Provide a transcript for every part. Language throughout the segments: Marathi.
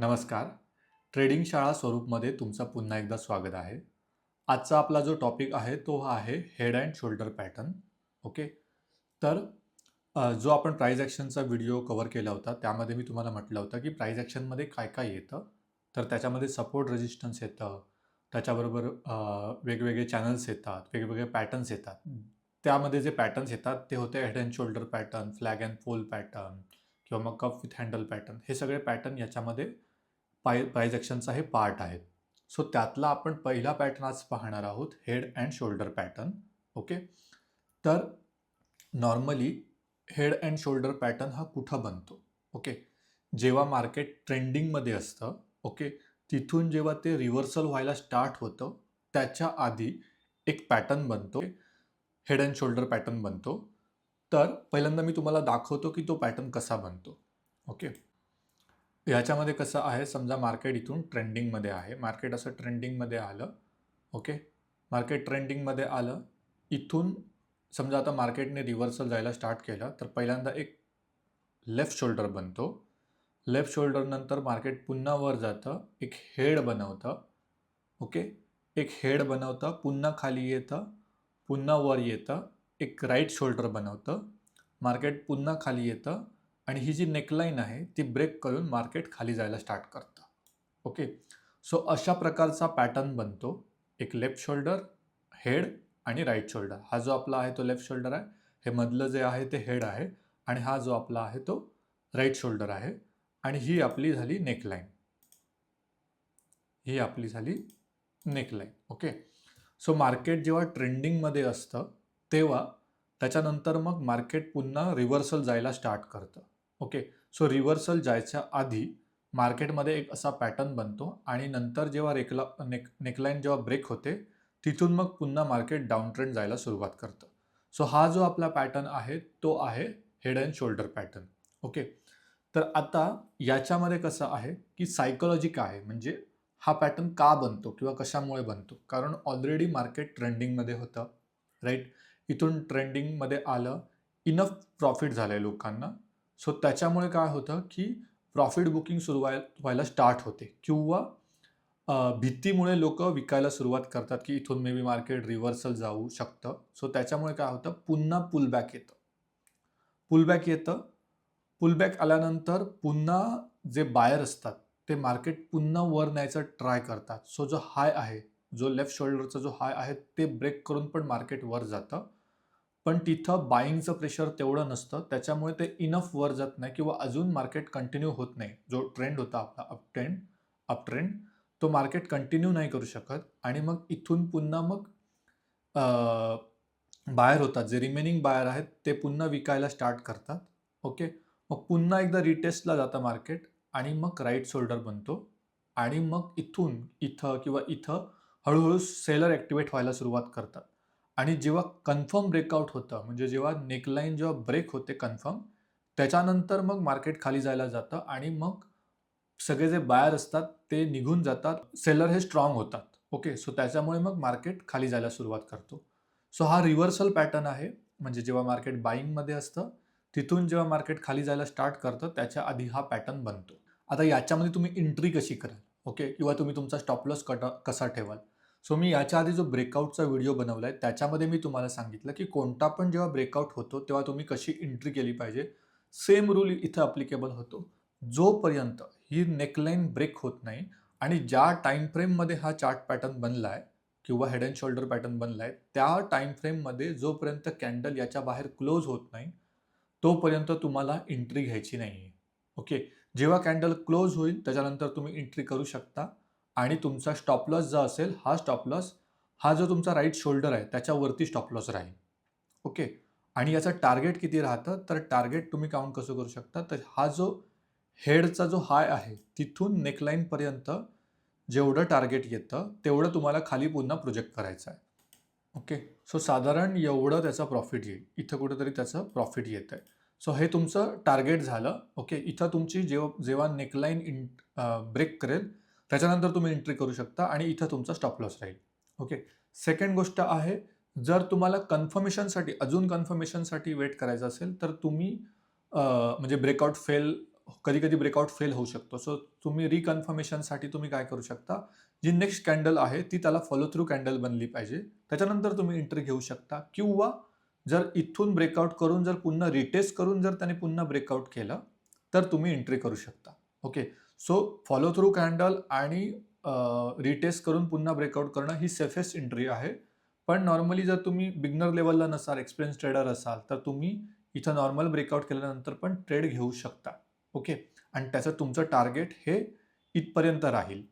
नमस्कार. ट्रेडिंग शाळा स्वरूपमध्ये तुमचं पुन्हा एकदा स्वागत आहे. आजचा आपला जो टॉपिक आहे तो हा आहे head and shoulder pattern. Okay. तर जो आपण प्राइस ॲक्शनचा व्हिडिओ कव्हर केला होता त्यामध्ये मी तुम्हाला म्हटलं होतं की प्राइस ॲक्शनमध्ये काय काय येतं. तर त्याच्यामध्ये सपोर्ट रेजिस्टन्स येतं. त्याच्याबरोबर वेगवेगळे चॅनल्स येतात, वेगवेगळे पॅटर्न्स येतात. त्यामध्ये जे पॅटर्न्स येतात ते होते head and shoulder pattern, flag and फोल पॅटर्न किंवा मग कप विथ हँडल पॅटर्न. हे सगळे पॅटर्न याच्यामध्ये प्राइस ॲक्शनचा हे पार्ट आहेत. सो त्यातला आपण पहिला पॅटर्न आज पाहणार आहोत, head and shoulder pattern. Okay. तर normally head and shoulder pattern हा कुठं बनतो? ओके. जेव्हा मार्केट ट्रेंडिंगमध्ये असतं, ओके, तिथून जेव्हा ते रिव्हर्सल व्हायला स्टार्ट होतं त्याच्या आधी एक पॅटर्न बनतो, हेड अँड शोल्डर पॅटर्न बनतो. तर पहिल्यांदा मी तुम्हाला दाखवतो की तो पॅटर्न कसा बनतो. ओके. ह्याच्यामध्ये कसं आहे, समजा मार्केट इथून ट्रेंडिंगमध्ये आहे, मार्केट असं ट्रेंडिंगमध्ये आलं. ओके. मार्केट ट्रेंडिंगमध्ये आलं. इथून समजा आता मार्केटने रिव्हर्सल जायला स्टार्ट केलं तर पहिल्यांदा एक लेफ्ट शोल्डर बनतो. लेफ्ट शोल्डर नंतर मार्केट पुन्हा वर जातं, एक हेड बनवतं. ओके. एक हेड बनवतं, पुन्हा खाली येतं, पुन्हा वर येतं, एक राईट शोल्डर बनवतं, मार्केट पुन्हा खाली येतं आणि ही जी नेकलाईन आहे ती ब्रेक करून मार्केट खाली जायला स्टार्ट करतं. ओके. सो अशा प्रकारचा पॅटर्न बनतो. एक लेफ्ट शोल्डर, हेड आणि राईट शोल्डर. हा जो आपला आहे तो लेफ्ट शोल्डर आहे, हे मधलं जे आहे ते हेड आहे आणि हा जो आपला आहे तो राईट शोल्डर आहे आणि ही आपली झाली नेकलाईन. ही आपली झाली नेकलाईन. ओके. सो मार्केट जेव्हा ट्रेंडिंगमध्ये असतं तेव्हा त्याच्यानंतर मग मार्केट पुन्हा रिव्हर्सल जायला स्टार्ट करतं. ओके. सो रिव्हर्सल जायच्या आधी मार्केटमध्ये एक असा पॅटर्न बनतो आणि नंतर जेव्हा नेकलाईन जेव्हा ब्रेक होते तिथून मग पुन्हा मार्केट डाऊन ट्रेंड जायला सुरुवात करतं. सो हा जो आपला पॅटर्न आहे तो आहे head and shoulder pattern. Okay. तर आता याच्यामध्ये कसं आहे की सायकोलॉजी काय आहे, म्हणजे हा पॅटर्न का बनतो किंवा कशामुळे बनतो? कारण ऑलरेडी मार्केट ट्रेंडिंगमध्ये होतं, राईट? इथून ट्रेंडिंगमध्ये आलं, इनफ प्रॉफिट झालं आहे लोकांना. सो त्याच्यामुळे काय होतं की प्रॉफिट बुकिंग सुरू व्हायला स्टार्ट होते किंवा भीतीमुळे लोकं विकायला सुरुवात करतात की इथून मे बी मार्केट रिव्हर्सल जाऊ शकतं. सो त्याच्यामुळे काय होतं, पुन्हा पुलबॅक येतं. पुलबॅक येतं. पुलबॅक आल्यानंतर पुन्हा जे बायर असतात ते मार्केट पुन्हा वर न्यायचा ट्राय करतात. सो जो हाय आहे, जो लेफ्ट शोल्डरचा जो हाय आहे ते ब्रेक करून पण मार्केट वर जातं. पण तिथं बाईंगचं प्रेशर तेवढं नसतं. त्याच्यामुळे ते इनफ वर जात नाही किंवा अजून मार्केट कंटिन्यू होत नाही. जो ट्रेंड होता आपला अप ट्रेंड, तो मार्केट कंटिन्यू नाही करू शकत आणि मग इथून पुन्हा मग बायर होतात. जे रिमेनिंग बायर आहेत ते पुन्हा विकायला स्टार्ट करतात. ओके. मग पुन्हा एकदा रिटेस्टला जातं मार्केट आणि मग राईट शोल्डर बनतो आणि मग इथून इथं किंवा इथं हळूहळू सेलर ॲक्टिवेट व्हायला सुरुवात करतात आणि जेव्हा कन्फर्म ब्रेकआउट होतं, म्हणजे जेव्हा नेकलाईन जेव्हा ब्रेक होते कन्फर्म, त्याच्यानंतर मग मार्केट खाली जायला जातं आणि मग सगळे जे बायर असतात ते निघून जातात. सेलर हे स्ट्राँग होतात. ओके. सो त्याच्यामुळे मग मार्केट खाली जायला सुरुवात करतो. सो हा रिव्हर्सल पॅटर्न आहे. म्हणजे जेव्हा मार्केट बाईंगमध्ये असतं, तिथून जेव्हा मार्केट खाली जायला स्टार्ट करतं, त्याच्या आधी हा पॅटर्न बनतो. आता याच्यामध्ये तुम्ही एंट्री कशी कराल? ओके. किंवा तुम्ही तुमचा स्टॉप लॉस कसा ठेवाल? सो मी याच्या आधी जो ब्रेकआउटचा व्हिडिओ बनवलाय, त्याच्यामध्ये मी तुम्हाला सांगितलं, की कोणता पण जेव्हा ब्रेकआउट होतो, तेव्हा तुम्ही कशी एंट्री केली पाहिजे. सेम रूल इथं ॲप्लिकेबल होतो. जोपर्यंत ही नेकलाईन ब्रेक होत नाही आणि ज्या टाईम फ्रेममध्ये हा चार्ट पॅटर्न बनलाय किंवा हेड अँड शोल्डर पॅटर्न बनलाय, त्या टाईम फ्रेममध्ये जोपर्यंत कॅन्डल याच्या बाहेर क्लोज होत नाही, तोपर्यंत तुम्हाला एंट्री घ्यायची नाहीये. ओके. जेव्हा कॅन्डल क्लोज होईल त्याच्यानंतर तुम्ही एंट्री करू शकता आणि तुमचा स्टॉप लॉस जो असेल, हा स्टॉप लॉस हा जो तुमचा राईट शोल्डर आहे त्याच्यावरती स्टॉप लॉस राहील. ओके. आणि याचं टार्गेट किती राहतं, तर टार्गेट तुम्ही काउंट कसं करू शकता, तर हा जो हेडचा जो हाय आहे, तिथून नेकलाईनपर्यंत जेवढं टार्गेट येतं, तेवढं तुम्हाला खाली पुन्हा प्रोजेक्ट करायचं आहे. ओके. सो साधारण एवढं त्याचं प्रॉफिट येईल. इथं कुठेतरी त्याचं प्रॉफिट येतंय. सो हे तुमचं टार्गेट झालं. ओके. इथं तुमची जेव्हा नेकलाईन ब्रेक करेल, त्याच्यानंतर तुम्ही एंट्री करू शकता आणि इथं तुमचा स्टॉप लॉस राहील. ओके. सेकंड गोष्ट आहे, जर तुम्हाला अजून कन्फर्मेशनसाठी वेट करायचं असेल, तर तुम्ही म्हणजे ब्रेकआउट फेल कधी-कधी ब्रेकआउट फेल होऊ शकतो. सो तुम्ही रिकन्फर्मेशनसाठी तुम्ही काय करू शकता, जी नेक्स्ट कॅन्डल आहे ती त्याला फॉलो थ्रू कॅन्डल बनली पाहिजे. त्याच्यानंतर तुम्ही एंट्री घेऊ शकता किंवा जर इथून ब्रेकआउट करून जर पुन्हा रिटेस्ट करून जर त्याने पुन्हा ब्रेकआउट केलं, तर तुम्ही एंट्री करू शकता. Okay. So follow through candle आणि रिटेस्ट करून पुन्हा ब्रेकआउट करणं ही सेफेस्ट एंट्री आहे. पण नॉर्मली जर तुम्ही बिगिनर लेवलला नसाल, एक्सपिरियन्स ट्रेडर असाल, तर तुम्ही इथं नॉर्मल ब्रेकआउट केल्यानंतर पण ट्रेड घेऊ शकता. ओके. आणि त्याचं तुमचं टार्गेट हे इथपर्यंत राहील.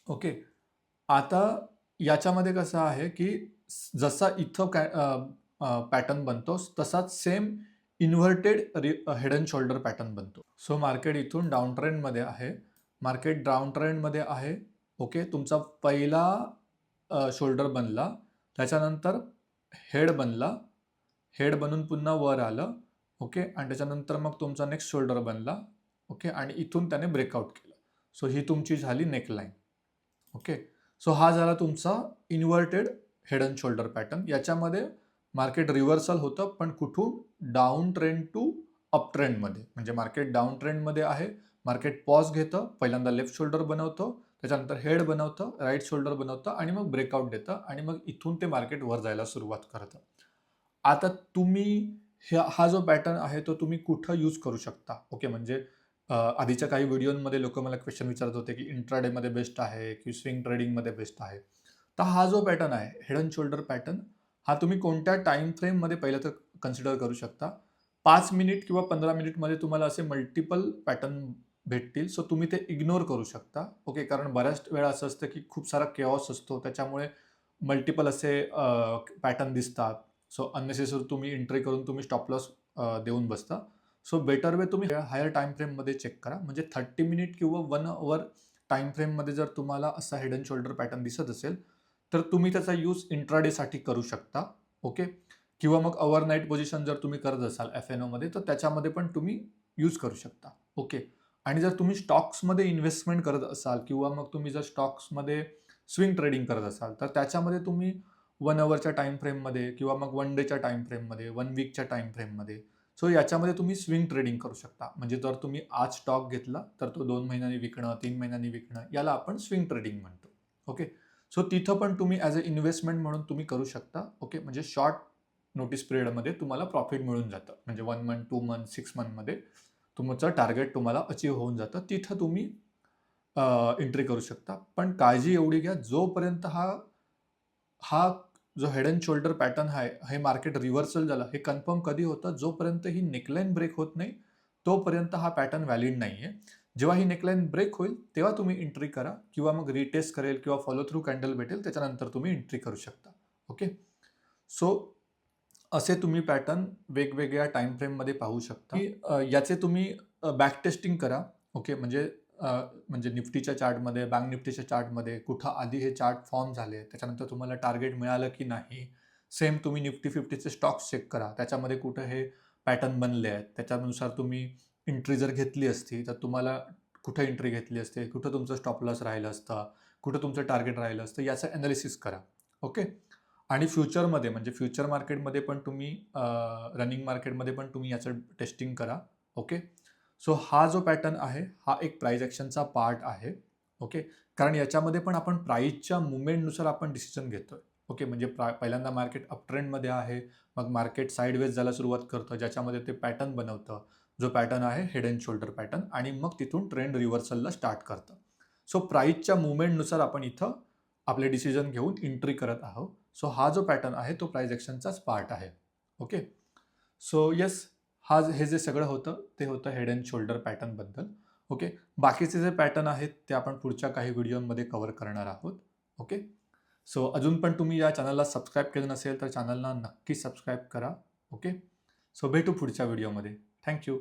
ओके. आता याच्यामध्ये कसं आहे, की जसा इथं पॅटर्न बनतो, तसाच same inverted head and shoulder pattern बनतो. सो मार्केट इथून डाऊन ट्रेंडमध्ये आहे. मार्केट डाऊन ट्रेंडमध्ये आहे. ओके. तुमचा पहिला शोल्डर बनला, त्याच्यानंतर हेड बनला, हेड बनून पुन्हा वर आलं. ओके. आणि त्याच्यानंतर मग तुमचा नेक्स्ट शोल्डर बनला. ओके. आणि इथून त्याने ब्रेकआउट केलं. सो ही तुमची झाली नेकलाईन. ओके. सो हा झाला तुमचा inverted head and shoulder pattern. याच्यामध्ये मार्केट रिव्हर्सल होतं, पण कुठून डाऊन ट्रेंड टू अप ट्रेंडमध्ये. म्हणजे मार्केट डाऊन ट्रेंडमध्ये आहे, मार्केट पॉज घेतं, पहिल्यांदा लेफ्ट शोल्डर बनवतं, त्याच्यानंतर हेड बनवतं, राईट शोल्डर बनवतं आणि मग ब्रेकआउट देतं आणि मग इथून ते मार्केट वर जायला सुरुवात करतं. आता तुम्ही हा जो पॅटर्न आहे तो तुम्ही कुठं यूज करू शकता. ओके. म्हणजे आधीच्या काही व्हिडिओमध्ये लोक मला क्वेश्चन विचारत होते की इंट्राडेमध्ये बेस्ट आहे की स्विंग ट्रेडिंगमध्ये बेस्ट आहे. तर हा जो पॅटर्न आहे हेड अँड शोल्डर पॅटर्न, हा तुम्ही कोणत्या टाइम फ्रेममध्ये पहिलं तर कन्सिडर करू शकता. 5 मिनिट किंवा 15 मिनिटमध्ये तुम्हाला असे मल्टिपल पॅटर्न भेटतील. सो तुम्ही ते इग्नोर करू शकता. ओके. कारण बऱ्याच वेळा असं असतं की खूप सारा केऑस असतो, त्याच्यामुळे मल्टिपल असे पॅटर्न दिसतात. सो अननेसेसरी तुम्ही एंट्री करून तुम्ही स्टॉप लॉस देऊन बसता. सो बेटर वे तुम्ही हायर टाइम फ्रेममध्ये चेक करा. म्हणजे 30 मिनिट किंवा 1 अवर टाइम फ्रेममध्ये जर तुम्हाला असा हेड अँड शोल्डर पॅटर्न दिसत असेल, तर तुम्ही त्याचा यूज इंट्राडेसाठी करू शकता. ओके. किंवा मग ओव्हरनाईट पोझिशन जर तुम्ही करत असाल एफ-एन-ओमध्ये, तर त्याच्यामध्ये पण तुम्ही यूज करू शकता. ओके. आणि जर तुम्ही स्टॉक्समध्ये इन्व्हेस्टमेंट करत असाल किंवा मग तुम्ही जर स्टॉक्समध्ये स्विंग ट्रेडिंग करत असाल, तर त्याच्यामध्ये तुम्ही 1 अवरच्या टाइम फ्रेममध्ये किंवा मग 1 डेच्या टाइम फ्रेममध्ये, 1 वीकच्या टाइम फ्रेममध्ये. सो याच्यामध्ये तुम्ही स्विंग ट्रेडिंग करू शकता. म्हणजे जर तुम्ही आज स्टॉक घेतला, तर तो 2 महिन्यांनी विकणं, 3 महिन्यांनी विकणं, याला आपण स्विंग ट्रेडिंग म्हणतो. ओके. सो तिथं पण तुम्ही ॲज अ इन्व्हेस्टमेंट म्हणून तुम्ही करू शकता. ओके. म्हणजे शॉर्ट नोटीस पिरियडमध्ये तुम्हाला प्रॉफिट मिळून जातं. म्हणजे 1 मंथ, 2 मंथ, 6 मंथमध्ये तुमचं टार्गेट तुम्हाला अचीव्ह होऊन जातं. तिथं तुम्ही एंट्री करू शकता. पण काळजी एवढी घ्या, जोपर्यंत हा जो हेड अँड शोल्डर पॅटर्न आहे, हे मार्केट रिव्हर्सल झालं, हे कन्फर्म कधी होतं, जोपर्यंत ही नेकलाईन ब्रेक होत नाही, तोपर्यंत हा पॅटर्न व्हॅलिड नाही आहे. जेव्हा ही नेकलाईन ब्रेक होईल, तेव्हा तुम्ही एंट्री करा किंवा मग रिटेस्ट करेल किंवा फॉलो थ्रू कॅन्डल भेटेल, त्याच्यानंतर तुम्ही एंट्री करू शकता. ओके. सो असे तुम्ही पॅटर्न वेगवेगळ्या टाइम फ्रेममध्ये पाहू शकता. याचे तुम्ही बॅक टेस्टिंग करा. ओके. म्हणजे निफ्टीच्या चार्टमध्ये, बँक निफ्टीच्या चार्टमध्ये कुठं आधी हे चार्ट फॉर्म झाले, त्याच्यानंतर तुम्हाला टार्गेट मिळालं की नाही. सेम तुम्ही निफ्टी 50चे स्टॉक्स चेक करा. त्याच्यामध्ये कुठं हे पॅटर्न बनले आहेत. त्याच्यानुसार तुम्ही एंट्री जर घेतली असती, तर तुम्हाला कुठं एंट्री घेतली असते, कुठं तुमचं स्टॉप लॉस राहिलं असतं, कुठं तुमचं टार्गेट राहिलं असतं, याचं ॲनालिसिस करा. ओके. आणि फ्युचरमध्ये म्हणजे फ्युचर मार्केटमध्ये पण तुम्ही रनिंग मार्केटमध्ये पण तुम्ही याचं टेस्टिंग करा. ओके. सो हा जो पॅटर्न आहे, हा एक प्राइस ॲक्शनचा पार्ट आहे. ओके. कारण याच्यामध्ये पण आपण प्राइसच्या मुवमेंटनुसार आपण डिसिजन घेतोय. ओके. म्हणजे पहिल्यांदा मार्केट अप ट्रेंडमध्ये आहे, मग मार्केट साइडवेज जायला सुरुवात करतं, ज्याच्यामध्ये ते पॅटर्न बनवतं. जो पॅटर्न आहे हेड अँड शोल्डर पॅटर्न, आणि मग तिथून ट्रेंड रिव्हर्सलला स्टार्ट करतं. सो प्राइसच्या मुवमेंटनुसार आपण इथं आपले डिसिजन घेऊन एंट्री करत आहोत. सो हा जो पॅटर्न आहे तो प्राइस ॲक्शनचाच पार्ट आहे. ओके. सो येस, हे जे सगळं होतं ते होतं हेड अँड शोल्डर पॅटर्नबद्दल. ओके. बाकीचे जे पॅटर्न आहेत ते आपण पुढच्या काही व्हिडिओमध्ये कव्हर करणार आहोत. ओके. सो अजून पण तुम्ही या चॅनलला सबस्क्राईब केलं नसेल तर चॅनलला नक्की सबस्क्राईब करा. ओके. सो भेटू पुढच्या व्हिडिओमध्ये. Thank you.